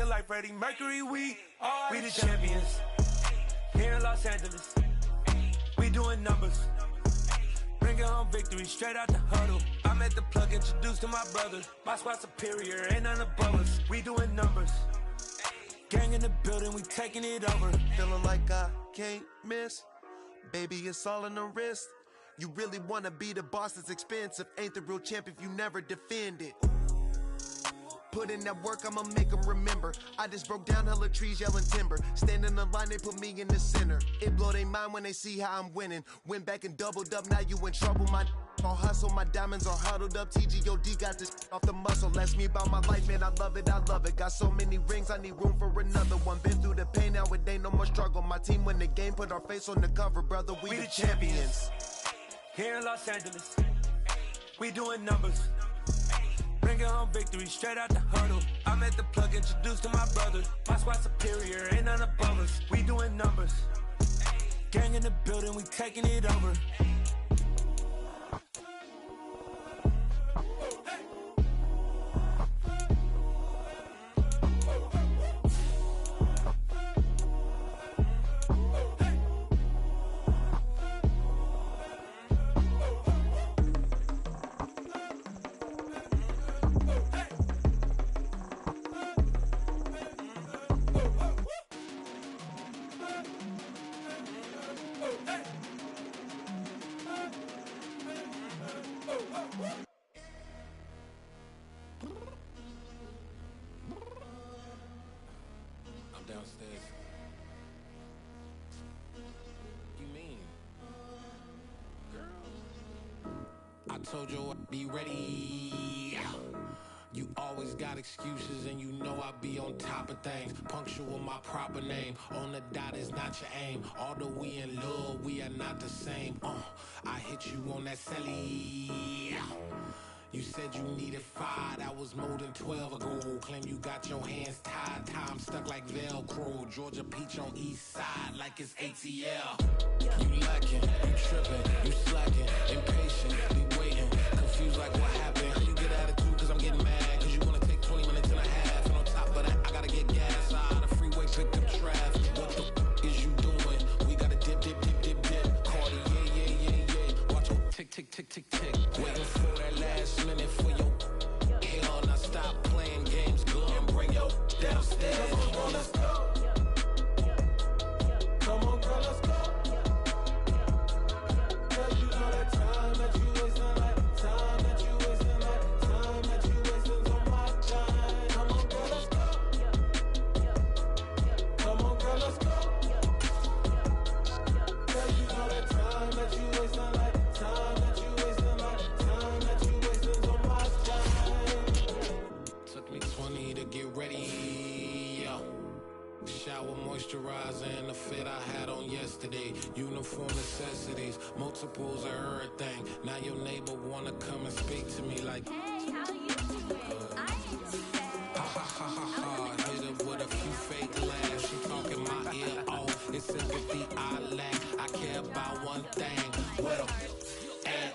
like Freddie Mercury. We the champions. Here in Los Angeles, we doing numbers. Bringing home victory straight out the huddle. I'm at the plug, introduced to my brother. My squad superior, ain't none above us. We doing numbers. Gang in the building, we taking it over. Feeling like I can't miss. Baby, it's all in the wrist. You really wanna be the boss, it's expensive. Ain't the real champ if you never defend it. Put in that work, I'ma make them remember. I just broke down hella trees, yelling timber. Stand in the line, they put me in the center. It blow their mind when they see how I'm winning. Went back and doubled up, now you in trouble. My all hustle, my diamonds are huddled up. TGOD got this off the muscle. Ask me about my life, man, I love it, I love it. Got so many rings, I need room for another one. Been through the pain, now it ain't no more struggle. My team win the game, put our face on the cover, brother, we the champions. Here in Los Angeles, we doing numbers. Bringing home victory straight out the huddle. I'm at the plug, introduced to my brother. My squad superior, ain't none above us. We doing numbers. Gang in the building, we taking it over. I'm downstairs. You mean? Girl, I told you I'd be ready. You always got excuses and you know I be on top of things. Punctual my proper name. On the dot is not your aim. Although we in love, we are not the same. I hit you on that celly. You said you needed 5, that was more than 12 ago. Claim you got your hands tied, time stuck like Velcro. Georgia Peach on east side like it's ATL. You lacking, you tripping, you slacking, impatient, be waiting, confused like what happened. How you get attitude cause I'm getting mad, cause you wanna take 20 minutes and a half. And on top of that, I gotta get gas out of the freeway, pick up traffic. What the f is you doing? We gotta dip, dip, dip, dip, dip. Cardi, yeah. Watch your tick, tick, tick, tick, tick. Waiting for that last minute for your hell. Now stop playing games, go and bring your downstairs. Come on, let's go. Come on, girl, let's go. Cause you know that time that you wasting, like time that you wasting, like time that you wasting on my time. Come on, girl, let's go. Come on, girl, let's go. Cause you know that time that you wasting, like time that you wasting, like time that you wasting on my time. Took me 20 to get ready. Shower moisturizer and the fit I had on yesterday. Uniform necessities, multiples of everything. Now your neighbor wanna come and speak to me like, hey, how you doing? I ain't too bad. Ha ha ha ha ha. Hit her with a few fake laughs. She talking my ear off. It's sympathy I lack. I care about one thing. Where the at?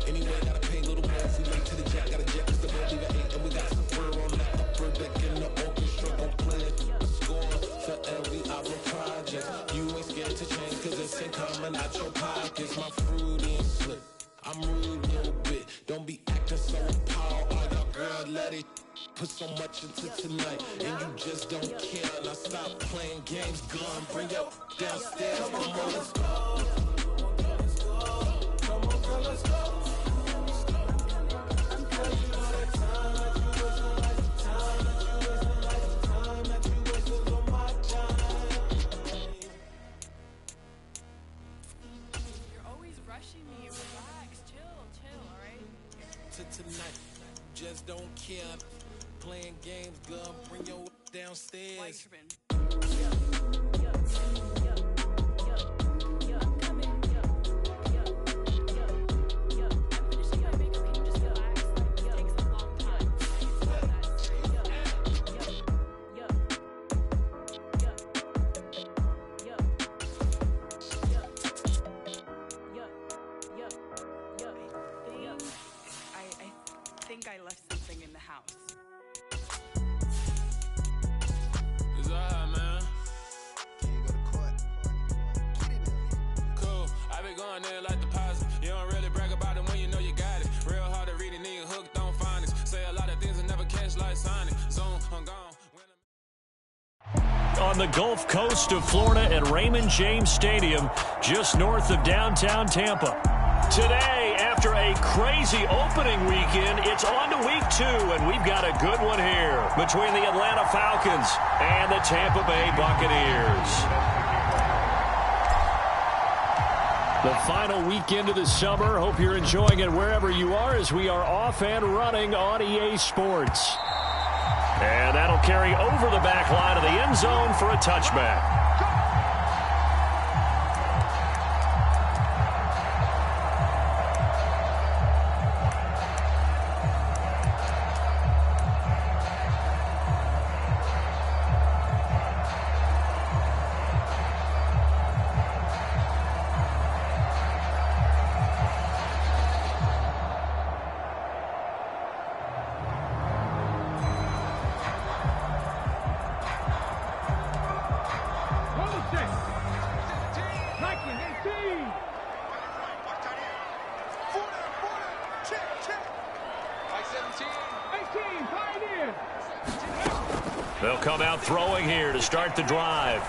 Anyway, gotta pay a little more if we late to the jet. Got a jet cause the boat leave at 8. And we got some fur on the upper deck in the orchestra. Gon' play a score for every album project. You ain't scared to change cause it's ain't coming out your pockets. My fruity and slip. I'm rude a little bit. Don't be acting so appalled. All y'all girl, let it put so much into tonight. And you just don't care. Now stop playing games, gun. Bring your downstairs. Come on, let's go. Come on, girl, let's go. Rushing me, relax, chill, alright? To tonight, just don't care. Playing games, gun, bring your downstairs. Why you tripping? I think I left something in the house. from the Gulf Coast of Florida at Raymond James Stadium, just north of downtown Tampa. Today, after a crazy opening weekend, it's on to week 2, and we've got a good one here between the Atlanta Falcons and the Tampa Bay Buccaneers. The final weekend of the summer. Hope you're enjoying it wherever you are as we are off and running on EA Sports. And that'll carry over the back line of the end zone for a touchback. They'll come out throwing here to start the drive.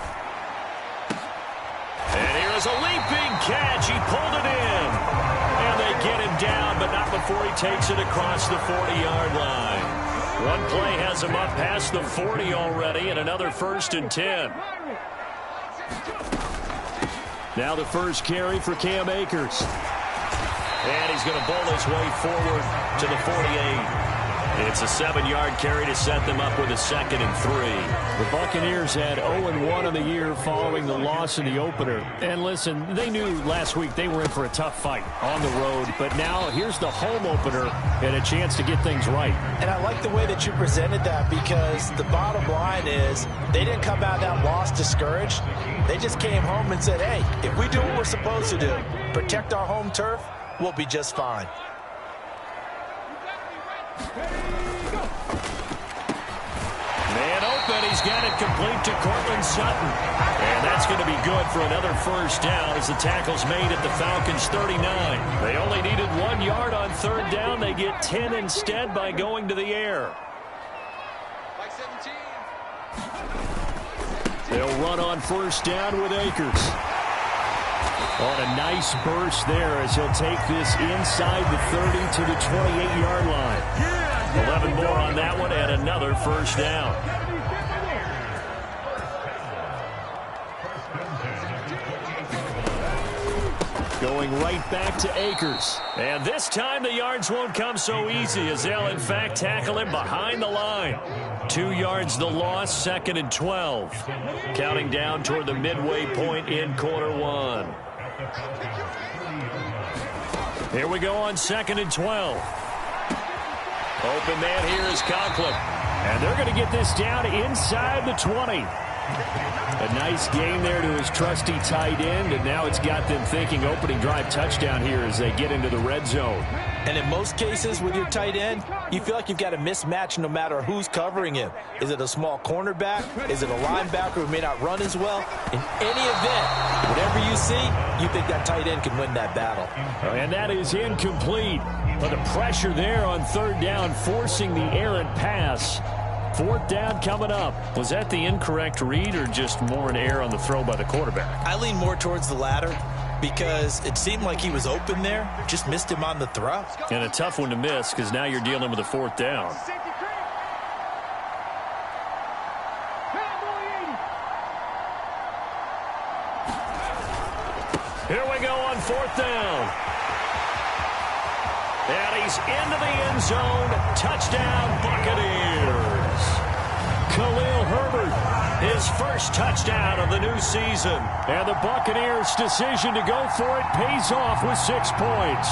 And here is a leaping catch. He pulled it in. And they get him down, but not before he takes it across the 40-yard line. One play has him up past the 40 already, and another 1st and 10. Now the first carry for Cam Akers. And he's going to bowl his way forward to the 48. It's a 7-yard carry to set them up with a 2nd and 3. The Buccaneers had 0-1 on the year following the loss in the opener. And listen, they knew last week they were in for a tough fight on the road. But now here's the home opener and a chance to get things right. And I like the way that you presented that, because the bottom line is they didn't come out of that loss discouraged. They just came home and said, hey, if we do what we're supposed to do, protect our home turf, we'll be just fine. Man open, he's got it complete to Cortland Sutton. And that's going to be good for another 1st down as the tackle's made at the Falcons' 39. They only needed 1 yard on 3rd down. They get 10 instead by going to the air. They'll run on 1st down with Akers. On a nice burst there as he'll take this inside the 30 to the 28-yard line. 11 more on that one and another 1st down. Going right back to Akers. And this time the yards won't come so easy as they'll in fact tackle him behind the line. 2 yards the loss, 2nd and 12. Counting down toward the midway point in quarter 1. Here we go on 2nd and 12. Open man here is Conklin. And they're going to get this down inside the 20. A nice game there to his trusty tight end, and now it's got them thinking opening drive touchdown here as they get into the red zone. And in most cases with your tight end, you feel like you've got a mismatch no matter who's covering him. Is it a small cornerback? Is it a linebacker who may not run as well? In any event, whatever you see, you think that tight end can win that battle. And that is incomplete. But the pressure there on 3rd down, forcing the errant pass. 4th down coming up. Was that the incorrect read or just more an error on the throw by the quarterback? I lean more towards the latter because it seemed like he was open there, just missed him on the throw. And a tough one to miss because now you're dealing with a 4th down. Here we go on 4th down. And he's into the end zone. Touchdown, Buccaneers. Khalil Herbert, his first touchdown of the new season. And the Buccaneers' decision to go for it pays off with 6 points.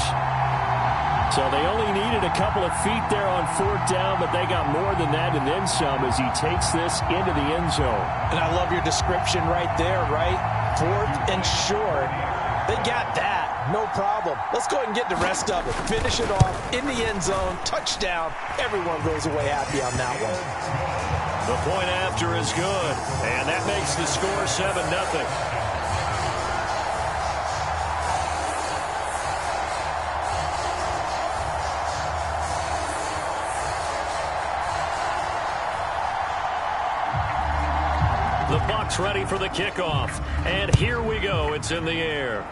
So they only needed a couple of feet there on 4th down, but they got more than that and then some as he takes this into the end zone. And I love your description right there, right? 4th and short. They got that. No problem. Let's go ahead and get the rest of it. Finish it off in the end zone. Touchdown. Everyone goes away happy on that one. The point after is good. And that makes the score 7-0. The Bucs ready for the kickoff. And here we go. It's in the air.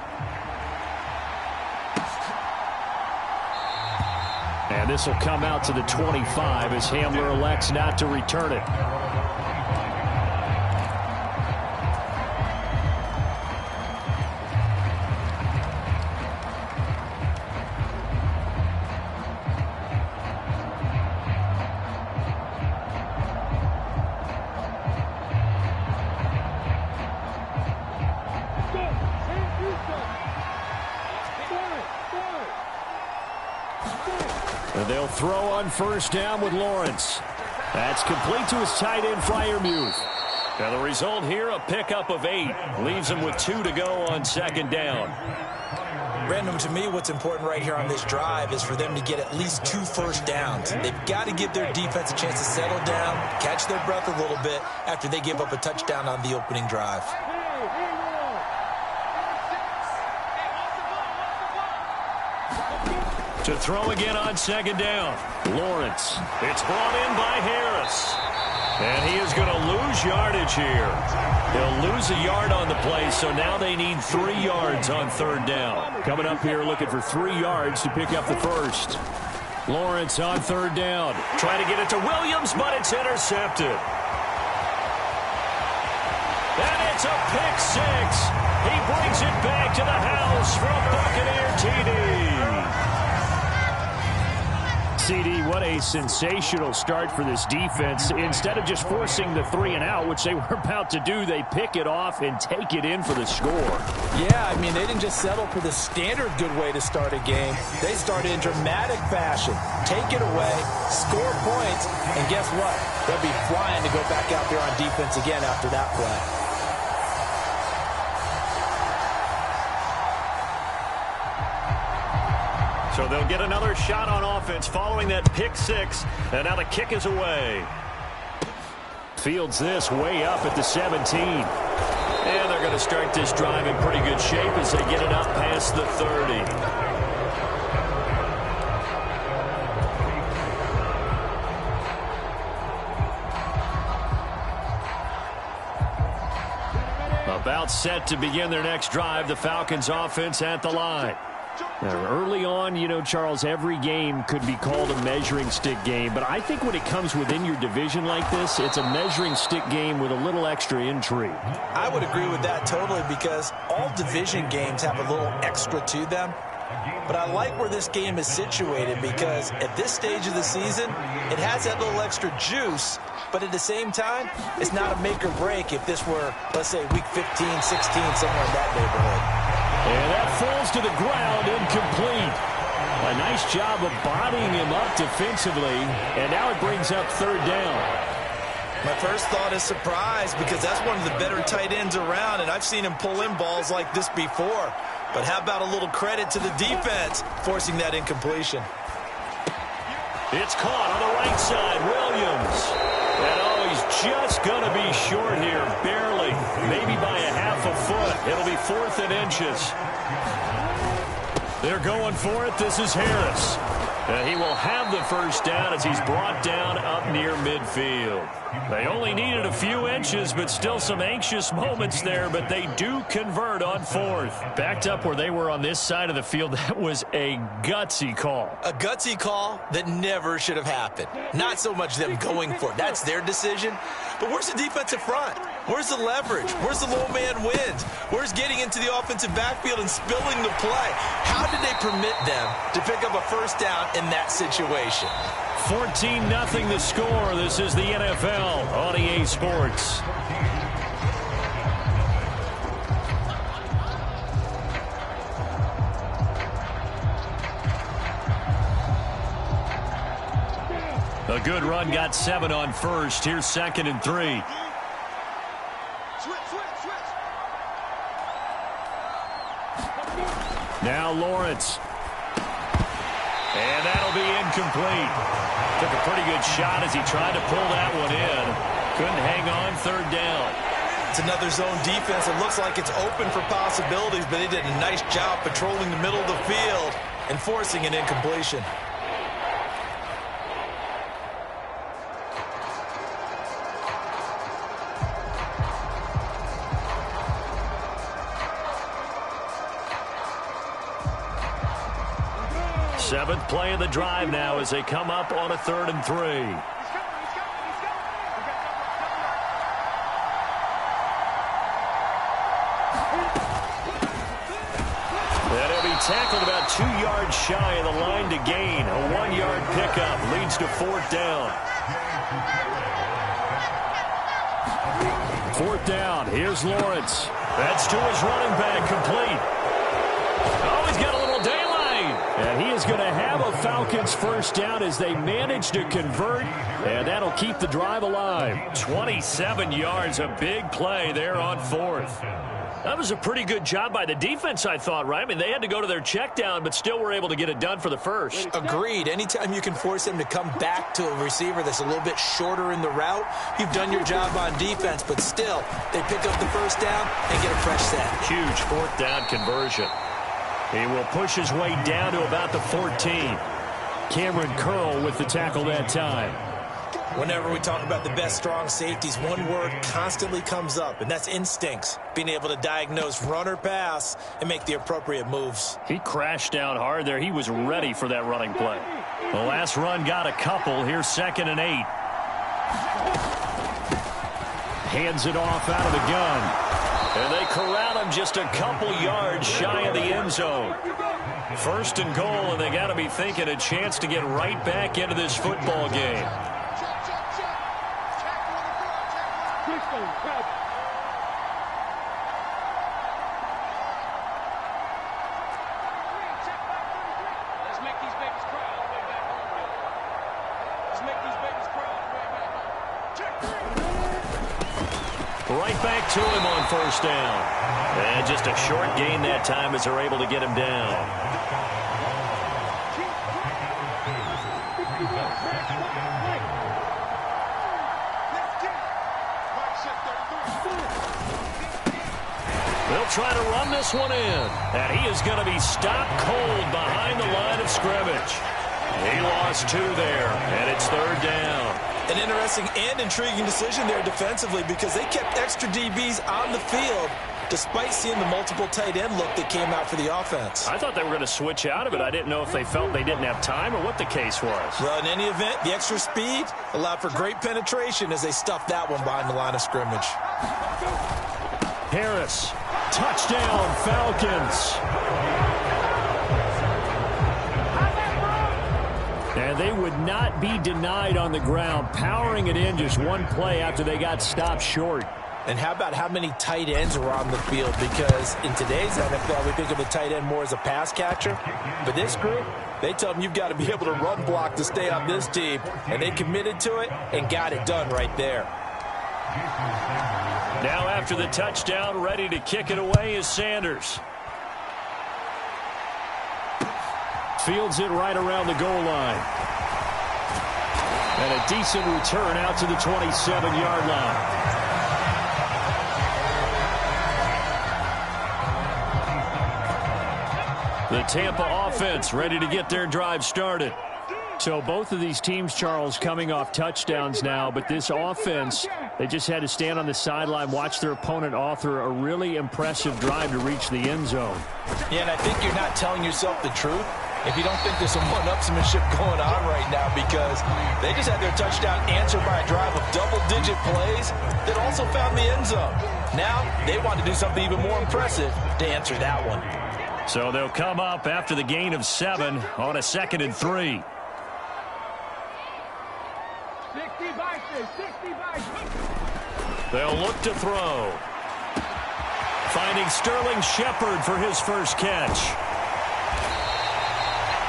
And this will come out to the 25 as Hamler elects not to return it. And they'll throw on first down with Lawrence. That's complete to his tight end, Freiermuth. And the result here, a pickup of 8. Leaves him with 2 to go on second down. Random, to me, what's important right here on this drive is for them to get at least 2 first downs. They've got to give their defense a chance to settle down, catch their breath a little bit after they give up a touchdown on the opening drive. To throw again on second down. Lawrence. It's brought in by Harris. And he is going to lose yardage here. He'll lose a yard on the play, so now they need 3 yards on third down. Coming up here looking for 3 yards to pick up the first. Lawrence on third down. Trying to get it to Williams, but it's intercepted. And it's a pick 6. He brings it back to the house from Buccaneer TD. CD, what a sensational start for this defense. Instead of just forcing the 3 and out, which they were about to do, they pick it off and take it in for the score. Yeah, I mean, they didn't just settle for the standard good way to start a game. They started in dramatic fashion. Take it away, score points, and guess what? They'll be flying to go back out there on defense again after that play. So they'll get another shot on offense following that pick 6. And now the kick is away. Fields this way up at the 17. And they're going to start this drive in pretty good shape as they get it up past the 30. About set to begin their next drive. The Falcons offense at the line. Now, early on, you know, Charles, every game could be called a measuring stick game. But I think when it comes within your division like this, it's a measuring stick game with a little extra intrigue. I would agree with that totally because all division games have a little extra to them. But I like where this game is situated because at this stage of the season, it has that little extra juice. But at the same time, it's not a make or break if this were, let's say, week 15, 16, somewhere in that neighborhood. And that falls to the ground, incomplete. A nice job of bodying him up defensively, and now it brings up third down. My first thought is surprise because that's one of the better tight ends around, and I've seen him pull in balls like this before. But how about a little credit to the defense forcing that incompletion? It's caught on the right side, Williams. And he's just going to be short here, barely, maybe by a half a foot. It'll be 4th and inches. They're going for it. This is Harris. He will have the first down as he's brought down up near midfield. They only needed a few inches, but still some anxious moments there, but they do convert on 4th. Backed up where they were on this side of the field, that was a gutsy call. A gutsy call that never should have happened. Not so much them going for it. That's their decision. But where's the defensive front? Where's the leverage? Where's the low man wins? Where's getting into the offensive backfield and spilling the play? How did they permit them to pick up a first down in that situation? 14-0 the score. This is the NFL on EA Sports. A good run, got 7 on first. Here's 2nd and 3. Now Lawrence. And that'll be incomplete. Took a pretty good shot as he tried to pull that one in. Couldn't hang on, 3rd down. It's another zone defense. It looks like it's open for possibilities, but they did a nice job patrolling the middle of the field and forcing an incompletion. Seventh play of the drive now as they come up on a 3rd and 3. And he'll be tackled about 2 yards shy of the line to gain. A 1-yard pickup leads to 4th down. 4th down. Here's Lawrence. That's to his running back, complete. Oh, he's got a little daylight. And he is going to have a Falcons first down as they manage to convert. And that'll keep the drive alive. 27 yards, a big play there on 4th. That was a pretty good job by the defense, I thought, right? I mean, they had to go to their check down, but still were able to get it done for the first. Agreed. Anytime you can force him to come back to a receiver that's a little bit shorter in the route, you've done your job on defense, but still, they pick up the first down and get a fresh set. Huge 4th down conversion. He will push his way down to about the 14. Cameron Curl with the tackle that time. Whenever we talk about the best strong safeties, one word constantly comes up, and that's instincts. Being able to diagnose run or pass and make the appropriate moves. He crashed down hard there. He was ready for that running play. The last run got a couple. Here's 2nd and 8. Hands it off out of the gun. And they corral him just a couple yards shy of the end zone. 1st and goal, and they got to be thinking a chance to get right back into this football game. Right back to him on 1st down. And just a short gain that time as they're able to get him down. They'll try to run this one in. And he is going to be stopped cold behind the line of scrimmage. He lost 2 there, and it's 3rd down. An interesting and intriguing decision there defensively because they kept extra DBs on the field despite seeing the multiple tight end look that came out for the offense. I thought they were going to switch out of it. I didn't know if they felt they didn't have time or what the case was. Well, in any event, the extra speed allowed for great penetration as they stuffed that one behind the line of scrimmage. Harris, touchdown, Falcons. And they would not be denied on the ground, powering it in just one play after they got stopped short. And how about how many tight ends are on the field? Because in today's NFL, we think of a tight end more as a pass catcher. But this group, they tell them you've got to be able to run block to stay on this team. And they committed to it and got it done right there. Now after the touchdown, ready to kick it away is Sanders. Fields it right around the goal line. And a decent return out to the 27-yard line. The Tampa offense ready to get their drive started. So both of these teams, Charles, coming off touchdowns now, but this offense, they just had to stand on the sideline, watch their opponent author a really impressive drive to reach the end zone. Yeah, and I think you're not telling yourself the truth if you don't think there's some one-upsmanship going on right now, because they just had their touchdown answered by a drive of double-digit plays that also found the end zone. Now they want to do something even more impressive to answer that one. So they'll come up after the gain of 7 on a 2nd and 3. They'll look to throw. Finding Sterling Shepard for his first catch.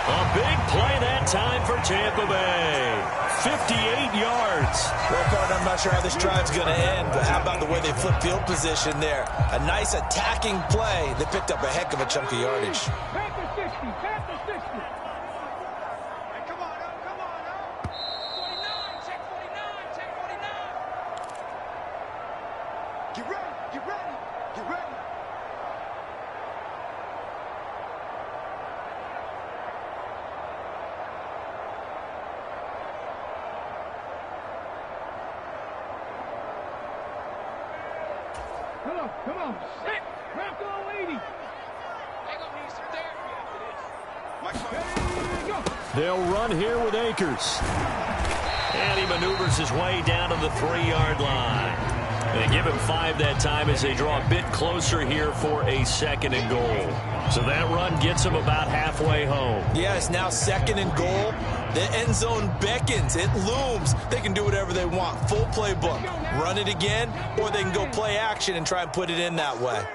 A big play that time for Tampa Bay. 58 yards. Well, partner, I'm not sure how this drive's going to end, but how about the way they flip field position there? A nice attacking play that picked up a heck of a chunk of yardage. Come on, sit. Rocco 80. They're going to need some therapy after this. They'll run here with Akers. And he maneuvers his way down to the 3-yard line. They give him 5 that time as they draw a bit closer here for a 2nd and goal. So that run gets them about halfway home. Yeah, it's now 2nd and goal. The end zone beckons. It looms. They can do whatever they want. Full playbook. Run it again, or they can go play action and try and put it in that way.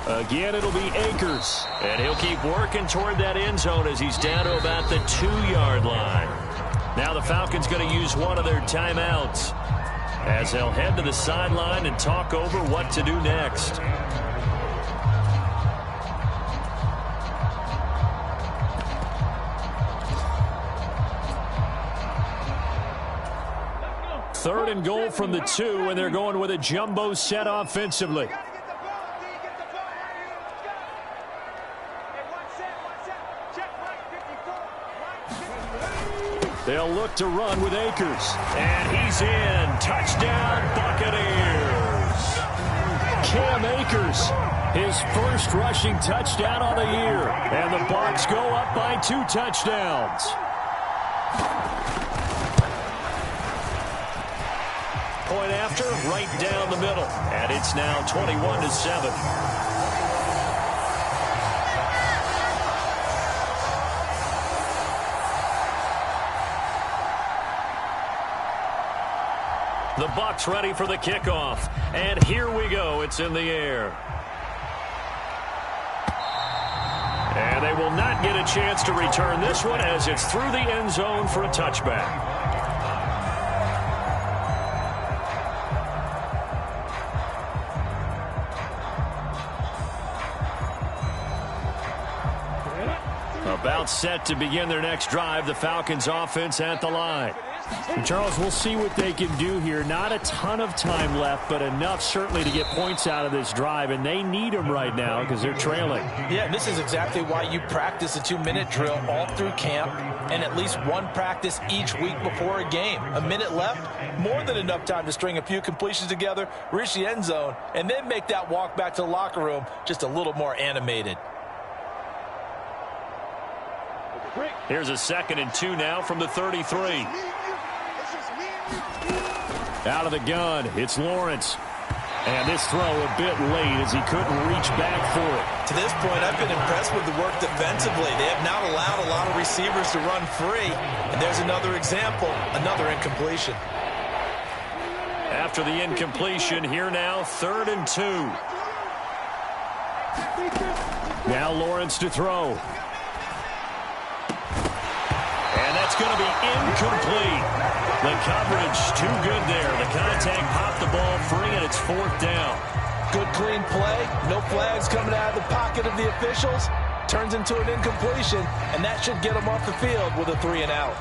Again, it'll be Akers. And he'll keep working toward that end zone as he's down to about the 2-yard line. Now the Falcons going to use one of their timeouts as they'll head to the sideline and talk over what to do next. Third and goal from the 2, and they're going with a jumbo set offensively. They'll look to run with Akers. And he's in. Touchdown, Buccaneers. Cam Akers, his first rushing touchdown on the year. And the Bucs go up by 2 touchdowns. Point after, right down the middle. And it's now 21-7. The Bucs ready for the kickoff. And here we go. It's in the air. And they will not get a chance to return this one as it's through the end zone for a touchback. About set to begin their next drive. The Falcons offense at the line. And Charles, we'll see what they can do here. Not a ton of time left, but enough certainly to get points out of this drive, and they need them right now because they're trailing. Yeah, this is exactly why you practice a 2-minute drill all through camp and at least one practice each week before a game. A minute left, more than enough time to string a few completions together, reach the end zone, and then make that walk back to the locker room just a little more animated. Here's a 2nd and 2 now from the 33. Out of the gun, it's Lawrence. And this throw a bit late as he couldn't reach back for it. To this point, I've been impressed with the work defensively. They have not allowed a lot of receivers to run free. And there's another example, another incompletion. After the incompletion, here now, 3rd and 2. Now Lawrence to throw. And that's going to be incomplete. The coverage too good there. The contact popped the ball free, and it's 4th down. Good clean play. No flags coming out of the pocket of the officials. Turns into an incompletion, and that should get them off the field with a 3 and out.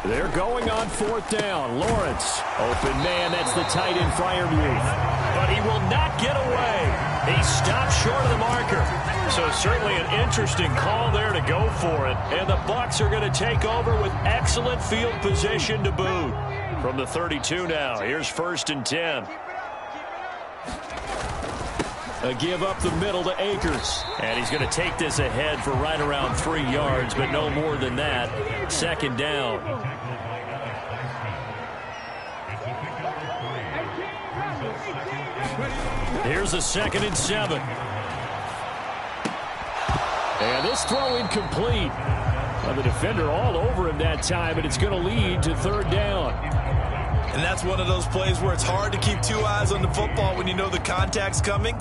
They're going on 4th down. Lawrence, open man, that's the tight end Freiermuth. But he will not get away. He stopped short of the marker. So certainly an interesting call there to go for it. And the Bucs are going to take over with excellent field position to boot. From the 32 now, here's 1st and 10. A give up the middle to Akers. And he's going to take this ahead for right around 3 yards, but no more than that. 2nd down. Here's a 2nd and 7. And this throw incomplete. Well, the defender all over him that time, and it's going to lead to 3rd down. And that's one of those plays where it's hard to keep 2 eyes on the football when you know the contact's coming,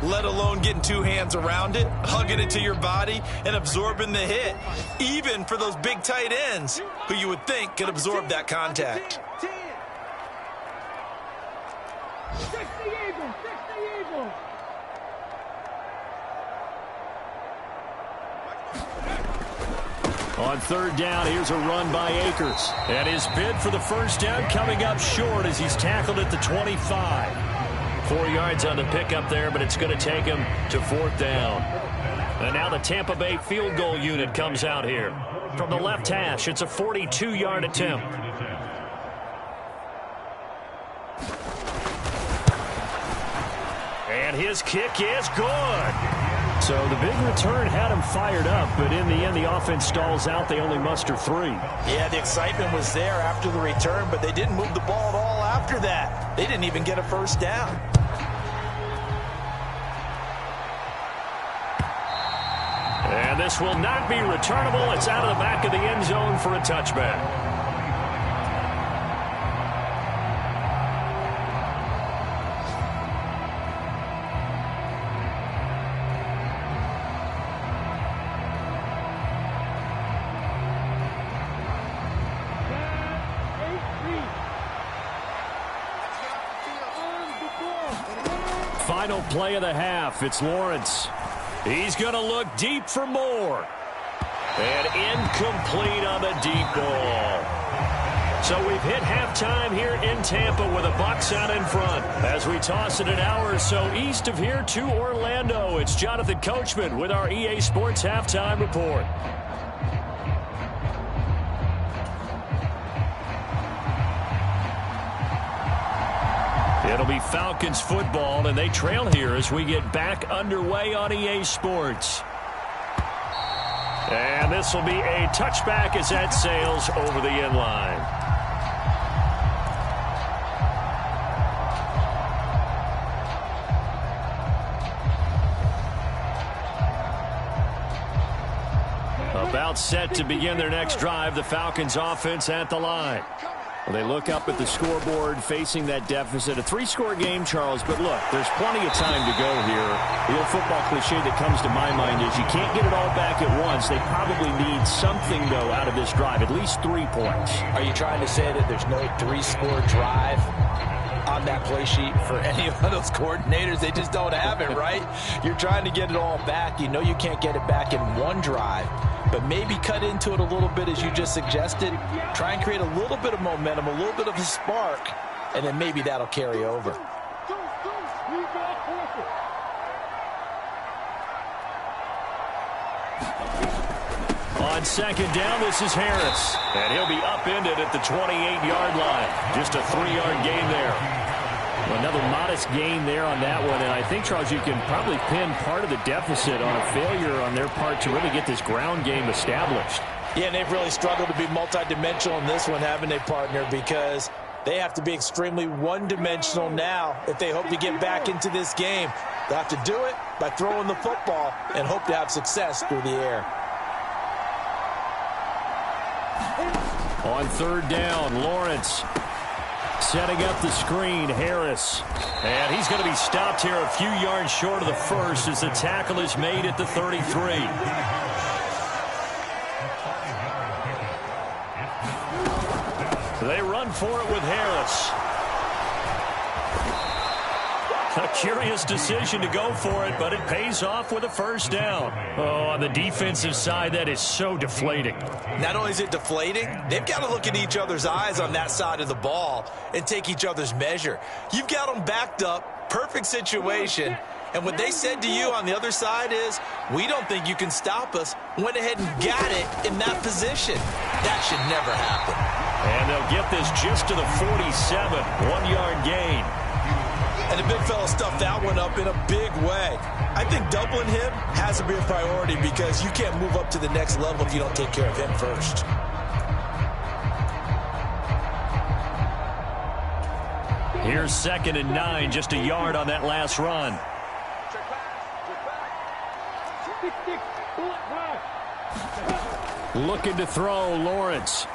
let alone getting 2 hands around it, hugging it to your body, and absorbing the hit, even for those big tight ends who you would think could absorb that contact. On 3rd down, here's a run by Akers. And his bid for the 1st down coming up short as he's tackled at the 25. 4 yards on the pickup there, but it's going to take him to 4th down. And now the Tampa Bay field goal unit comes out here. from the left hash. It's a 42-yard attempt. And his kick is good. So the big return had him fired up, but in the end, the offense stalls out. They only muster 3. Yeah, the excitement was there after the return, but they didn't move the ball at all after that. They didn't even get a first down. And this will not be returnable. It's out of the back of the end zone for a touchback. Final play of the half. It's Lawrence. He's going to look deep for more. And incomplete on the deep ball. So we've hit halftime here in Tampa with a Bucs out in front. As we toss it an hour or so east of here to Orlando, it's Jonathan Coachman with our EA Sports Halftime Report. It'll be Falcons football, and they trail here as we get back underway on EA Sports. And this will be a touchback as that sails over the end line. About set to begin their next drive, the Falcons offense at the line. Well, they look up at the scoreboard facing that deficit. A 3-score game, Charles, but look, there's plenty of time to go here. The old football cliche that comes to my mind is you can't get it all back at once. They probably need something, though, out of this drive, at least 3 points. Are you trying to say that there's no 3-score drive on that play sheet for any of those coordinators? They just don't have it, right? You're trying to get it all back. You know you can't get it back in one drive. But maybe cut into it a little bit as you just suggested. Try and create a little bit of momentum, a little bit of a spark, and then maybe that'll carry over. On second down, this is Harris. And he'll be upended at the 28-yard line. Just a 3-yard gain there. Another modest gain there on that one, and I think, Charles, you can probably pin part of the deficit on a failure on their part to really get this ground game established. Yeah, and they've really struggled to be multidimensional in this one, haven't they, partner? Because they have to be extremely one-dimensional now if they hope to get back into this game. They have to do it by throwing the football and hope to have success through the air. On third down, Lawrence setting up the screen, Harris. And he's going to be stopped here a few yards short of the first as the tackle is made at the 33. They run for it with Harris. A curious decision to go for it, but it pays off with a first down. Oh, on the defensive side, that is so deflating. Not only is it deflating, they've got to look at each other's eyes on that side of the ball and take each other's measure. You've got them backed up, perfect situation, and what they said to you on the other side is, we don't think you can stop us. Went ahead and got it in that position. That should never happen. And they'll get this just to the 47, 1-yard gain. And the big fella stuffed that one up in a big way. I think doubling him has to be a priority because you can't move up to the next level if you don't take care of him first. Here's 2nd and 9, just a yard on that last run. Looking to throw, Lawrence.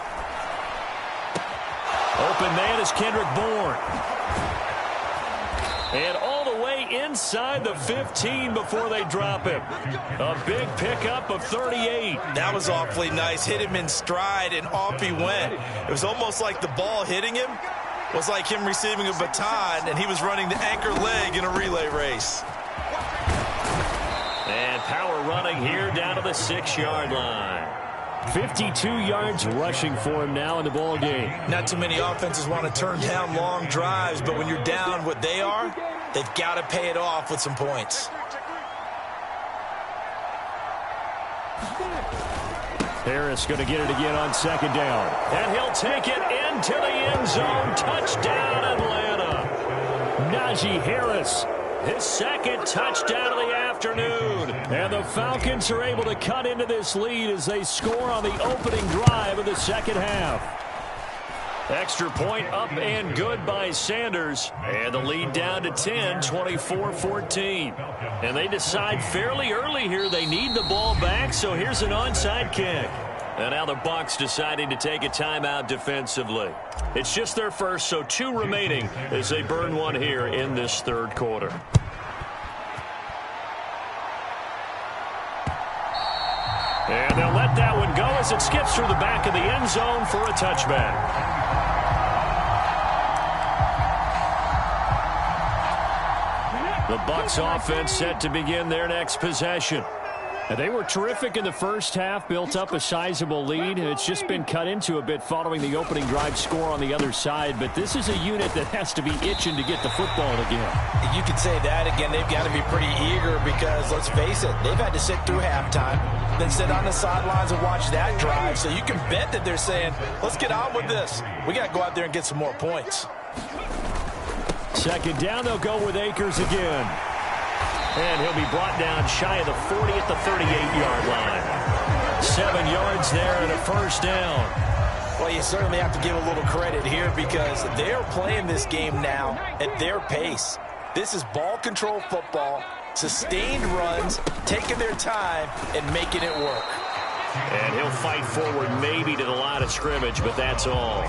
Open man is Kendrick Bourne. And all the way inside the 15 before they drop him. A big pickup of 38. That was awfully nice. Hit him in stride, and off he went. It was almost like the ball hitting him was like him receiving a baton, and he was running the anchor leg in a relay race. And power running here down to the 6-yard line. 52 yards rushing for him now in the ball game. Not too many offenses want to turn down long drives, but when you're down what they are, they've got to pay it off with some points. Harris going to get it again on second down. And he'll take it into the end zone. Touchdown, Atlanta. Najee Harris, his second touchdown of the afternoon. And the Falcons are able to cut into this lead as they score on the opening drive of the second half. Extra point up and good by Sanders. And the lead down to 10, 24-14. And they decide fairly early here they need the ball back, so here's an onside kick. And now the Bucs deciding to take a timeout defensively. It's just their first, so 2 remaining as they burn one here in this third quarter. And they'll let that one go as it skips through the back of the end zone for a touchback. The Bucs offense set to begin their next possession. And they were terrific in the first half, built up a sizable lead. It's just been cut into a bit following the opening drive score on the other side. But this is a unit that has to be itching to get the football again. You could say that again. They've got to be pretty eager because, let's face it, they've had to sit through halftime, then sit on the sidelines and watch that drive. So you can bet that they're saying, let's get on with this. We got to go out there and get some more points. Second down, they'll go with Akers again. And he'll be brought down shy of the 40 at the 38-yard line. 7 yards there and a first down. Well, you certainly have to give a little credit here because they're playing this game now at their pace. This is ball control football, sustained runs, taking their time and making it work. And he'll fight forward maybe to the line of scrimmage, but that's all.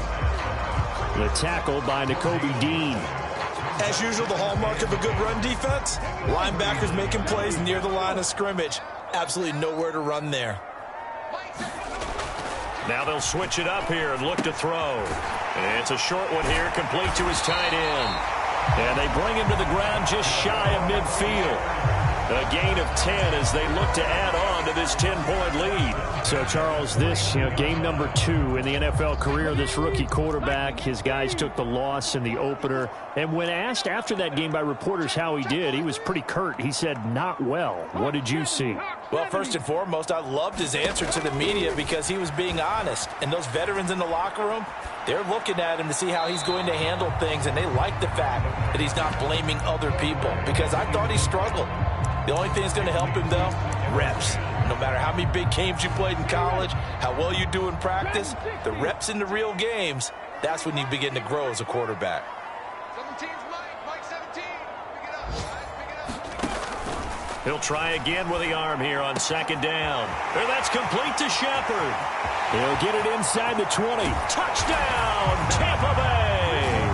The tackle by Nakobe Dean. As usual, the hallmark of a good run defense, linebackers making plays near the line of scrimmage. Absolutely nowhere to run there. Now they'll switch it up here and look to throw. And it's a short one here, complete to his tight end. And they bring him to the ground just shy of midfield. A gain of 10 as they look to add on to this 10-point lead. So, Charles, this game number 2 in the NFL career, this rookie quarterback, his guys took the loss in the opener. And when asked after that game by reporters how he did, he was pretty curt. He said, not well. What did you see? Well, first and foremost, I loved his answer to the media because he was being honest. And those veterans in the locker room, they're looking at him to see how he's going to handle things, and they like the fact that he's not blaming other people because I thought he struggled. The only thing that's going to help him, though, reps. No matter how many big games you played in college, how well you do in practice, the reps in the real games, that's when you begin to grow as a quarterback. 17's Mike 17. Pick it up, guys, pick it up. He'll try again with the arm here on second down. And that's complete to Shepard. He'll get it inside the 20. Touchdown, Tampa Bay.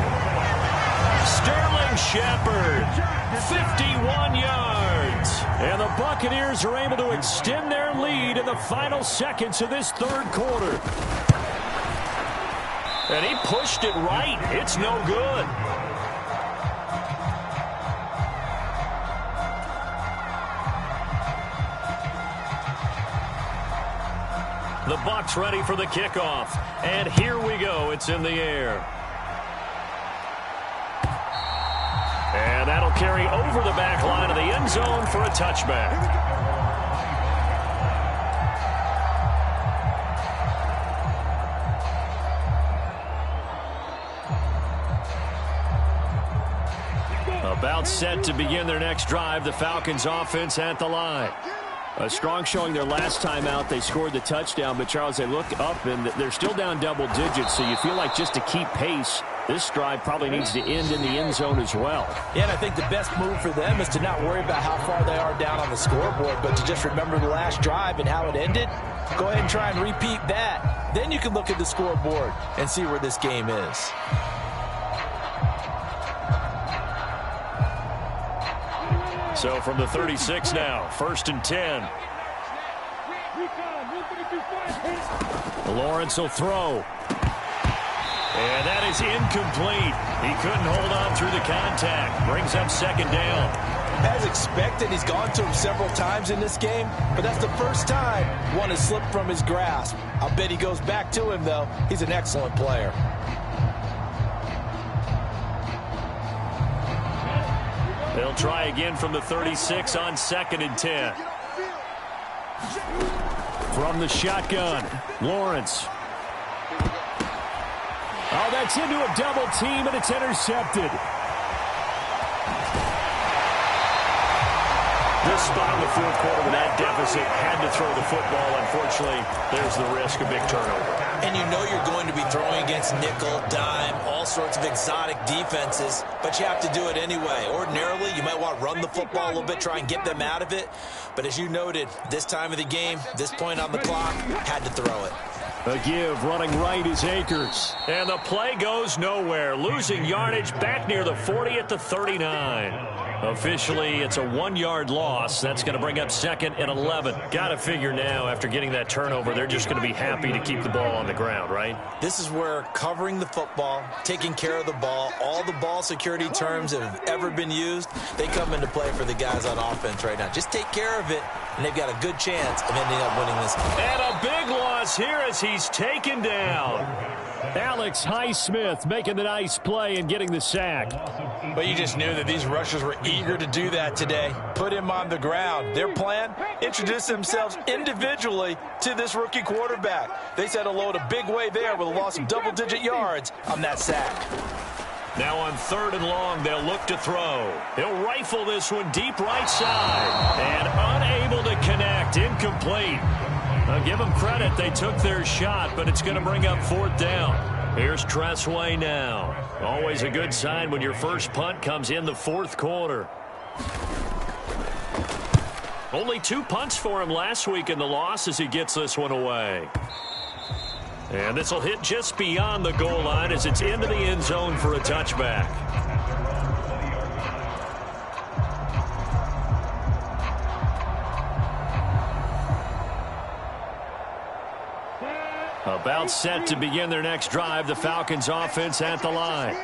Sterling Shepard, 51 yards. And the Buccaneers are able to extend their lead in the final seconds of this third quarter. And he pushed it right. It's no good. The Bucs ready for the kickoff. And here we go. It's in the air. And that'll carry over the back line of the end zone for a touchback. About set to begin their next drive, the Falcons offense at the line. A strong showing their last time out. They scored the touchdown, but Charles, they look up and they're still down double digits, so you feel like just to keep pace, this drive probably needs to end in the end zone as well. Yeah, and I think the best move for them is to not worry about how far they are down on the scoreboard, but to just remember the last drive and how it ended. Go ahead and try and repeat that. Then you can look at the scoreboard and see where this game is. So from the 36 now, 1st and 10. Lawrence will throw. And that is incomplete. He couldn't hold on through the contact. Brings up second down. As expected, he's gone to him several times in this game, but that's the first time one has slipped from his grasp. I'll bet he goes back to him, though. He's an excellent player. They'll try again from the 36 on 2nd and 10. From the shotgun, Lawrence. Oh, that's into a double team, and it's intercepted. This spot in the fourth quarter with that deficit, had to throw the football. Unfortunately, there's the risk of big turnover. And you know you're going to be throwing against nickel, dime, all sorts of exotic defenses, but you have to do it anyway. Ordinarily, you might want to run the football a little bit, try and get them out of it. But as you noted, this time of the game, this point on the clock, had to throw it. A give, running right is Akers. And the play goes nowhere. Losing yardage back near the 40 at the 39. Officially, it's a 1-yard loss. That's going to bring up 2nd and 11. Got to figure now, after getting that turnover, they're just going to be happy to keep the ball on the ground, right? This is where covering the football, taking care of the ball, all the ball security terms that have ever been used, they come into play for the guys on offense right now. Just take care of it, and they've got a good chance of ending up winning this game. And a big loss here as he's taken down. Alex Highsmith making the nice play and getting the sack. But you just knew that these rushers were eager to do that today. Put him on the ground. Their plan, introduce themselves individually to this rookie quarterback. They said hello to Big Way there with a loss of double-digit yards on that sack. Now on 3rd and long, they'll look to throw. He'll rifle this one deep right side. And unable to connect. Incomplete. I'll give them credit. They took their shot, but it's going to bring up 4th down. Here's Tressway now. Always a good sign when your first punt comes in the 4th quarter. Only 2 punts for him last week in the loss as he gets this one away. And this will hit just beyond the goal line as it's into the end zone for a touchback. About set to begin their next drive, the Falcons offense at the line.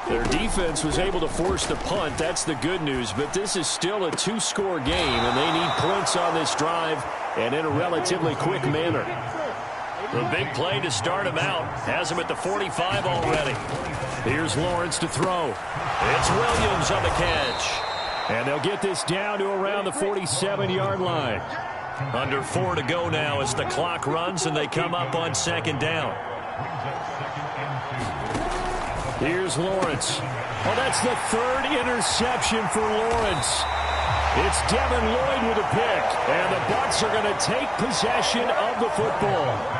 Their defense was able to force the punt. That's the good news, but this is still a 2-score game, and they need points on this drive and in a relatively quick manner. The big play to start him out has him at the 45 already. Here's Lawrence to throw. It's Williams on the catch. And they'll get this down to around the 47-yard line. Under 4 to go now as the clock runs and they come up on 2nd down. Here's Lawrence. Oh, that's the 3rd interception for Lawrence. It's Devin Lloyd with a pick. And the Bucs are going to take possession of the football.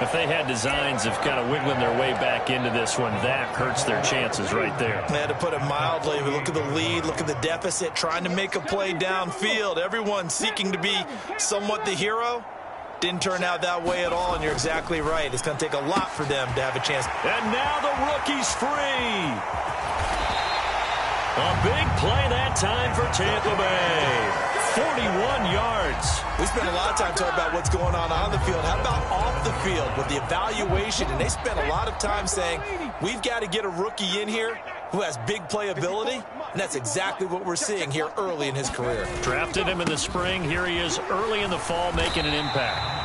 If they had designs of kind of wiggling their way back into this one, that hurts their chances right there. They had to put it mildly. We look at the lead, look at the deficit, trying to make a play downfield. Everyone seeking to be somewhat the hero. Didn't turn out that way at all, and you're exactly right. It's going to take a lot for them to have a chance. And now the rookie's free. A big play that time for Tampa Bay. 41 yards. We spent a lot of time talking about what's going on the field. How about off the field with the evaluation? And they spent a lot of time saying, we've got to get a rookie in here who has big playability. And that's exactly what we're seeing here early in his career. Drafted him in the spring. Here he is early in the fall making an impact.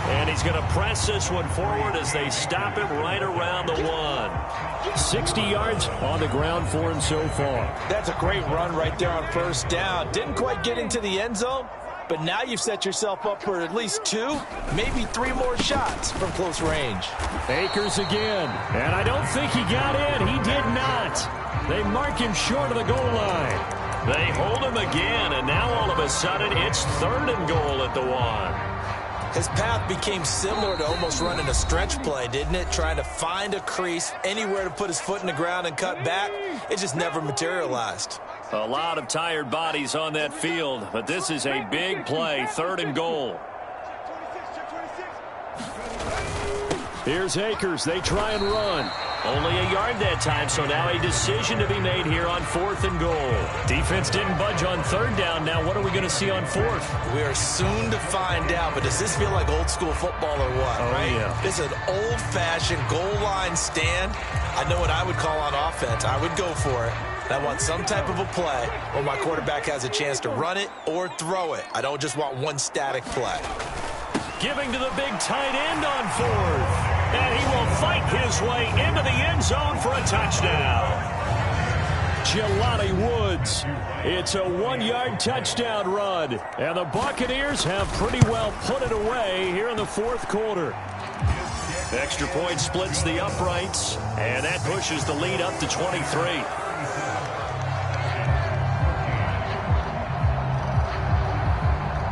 And he's going to press this one forward as they stop him right around the 1. 60 yards on the ground for him so far. That's a great run right there on 1st down. Didn't quite get into the end zone, but now you've set yourself up for at least 2, maybe 3 more shots from close range. Akers again. And I don't think he got in. He did not. They mark him short of the goal line. They hold him again, and now all of a sudden it's 3rd and goal at the 1. His path became similar to almost running a stretch play, didn't it? Trying to find a crease, anywhere to put his foot in the ground and cut back. It just never materialized. A lot of tired bodies on that field, but this is a big play, 3rd and goal. Here's Akers. They try and run. Only a yard that time, so now a decision to be made here on 4th and goal. Defense didn't budge on 3rd down. Now what are we going to see on 4th? We are soon to find out, but does this feel like old school football or what? Oh, right? Yeah. This is an old-fashioned goal line stand. I know what I would call on offense. I would go for it. I want some type of a play where my quarterback has a chance to run it or throw it. I don't just want one static play. Giving to the big tight end on 4th. And he will fight his way into the end zone for a touchdown. Jelani Woods. It's a 1-yard touchdown run. And the Buccaneers have pretty well put it away here in the fourth quarter. Extra point splits the uprights, and that pushes the lead up to 23.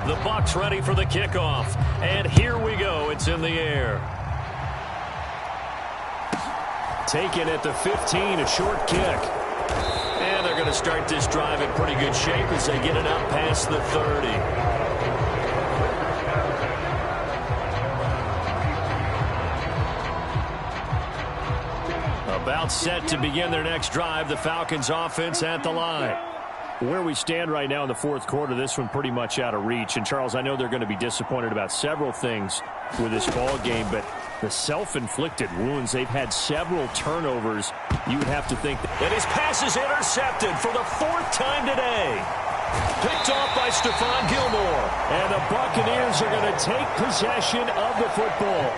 The Bucs ready for the kickoff. And here we go. It's in the air. Taken at the 15, a short kick. And they're going to start this drive in pretty good shape as they get it out past the 30. About set to begin their next drive, the Falcons offense at the line. Where we stand right now in the fourth quarter, this one pretty much out of reach. And, Charles, I know they're going to be disappointed about several things with this ball game, but the self-inflicted wounds, they've had several turnovers. You would have to think that his pass is intercepted for the fourth time today. Picked off by Stephon Gilmore. And the Buccaneers are going to take possession of the football.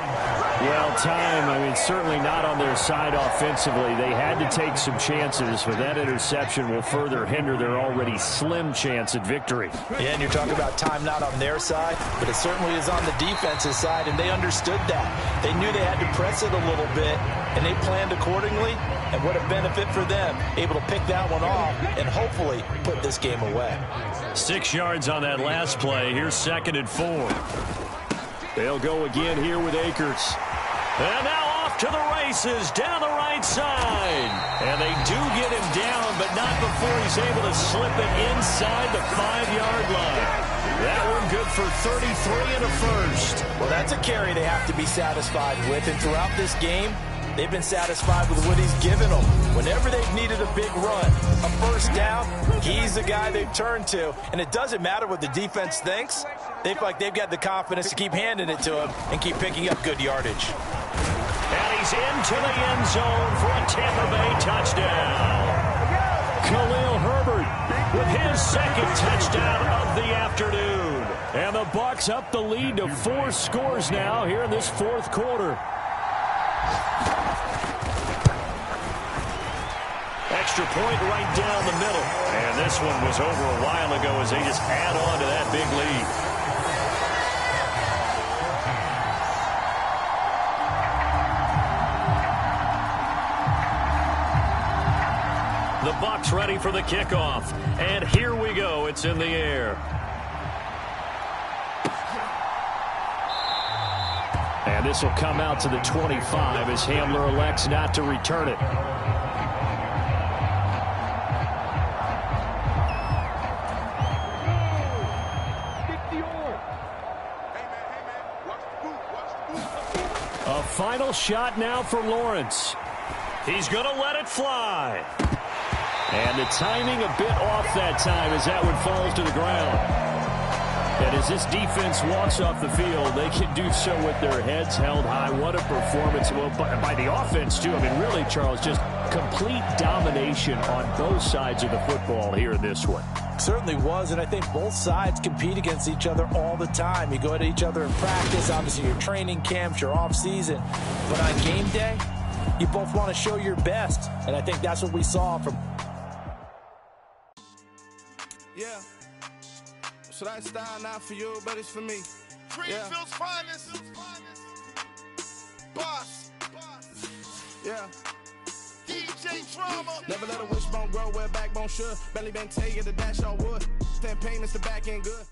Well, time, certainly not on their side offensively. They had to take some chances, but that interception will further hinder their already slim chance at victory. Yeah, and you're talking about time not on their side, but it certainly is on the defensive side, and they understood that. They knew they had to press it a little bit, and they planned accordingly, and what a benefit for them, able to pick that one off and hopefully put this game away. 6 yards on that last play. Here's 2nd and 4. They'll go again here with Akers. And now off to the races down the right side. And they do get him down, but not before he's able to slip it inside the 5-yard line. That one good for 33 and a first. Well, that's a carry they have to be satisfied with. And throughout this game, they've been satisfied with what he's given them. Whenever they've needed a big run, a first down, he's the guy they've turned to. And it doesn't matter what the defense thinks. They feel like they've got the confidence to keep handing it to him and keep picking up good yardage. And he's into the end zone for a Tampa Bay touchdown. Khalil Herbert with his 2nd touchdown of the afternoon. And the Bucs up the lead to 4 scores now here in this fourth quarter. Extra point right down the middle. And this one was over a while ago as they just add on to that big lead. The Bucs ready for the kickoff. And here we go. It's in the air. And this will come out to the 25 as Hamler elects not to return it. A final shot now for Lawrence. He's going to let it fly. And the timing a bit off that time as that one falls to the ground. And as this defense walks off the field, they can do so with their heads held high. What a performance by the offense, too. Really, Charles, just complete domination on both sides of the football here in this one. Certainly was, and I think both sides compete against each other all the time. You go at each other in practice, obviously your training camps, your off-season. But on game day, you both want to show your best, and I think that's what we saw from... Yeah. So that style not for you, but it's for me. Greenfield's finest. Boss. Yeah. DJ Drama. Never let a wishbone grow where a backbone should. Belly been taken to dash all wood. 10 payments to back end good.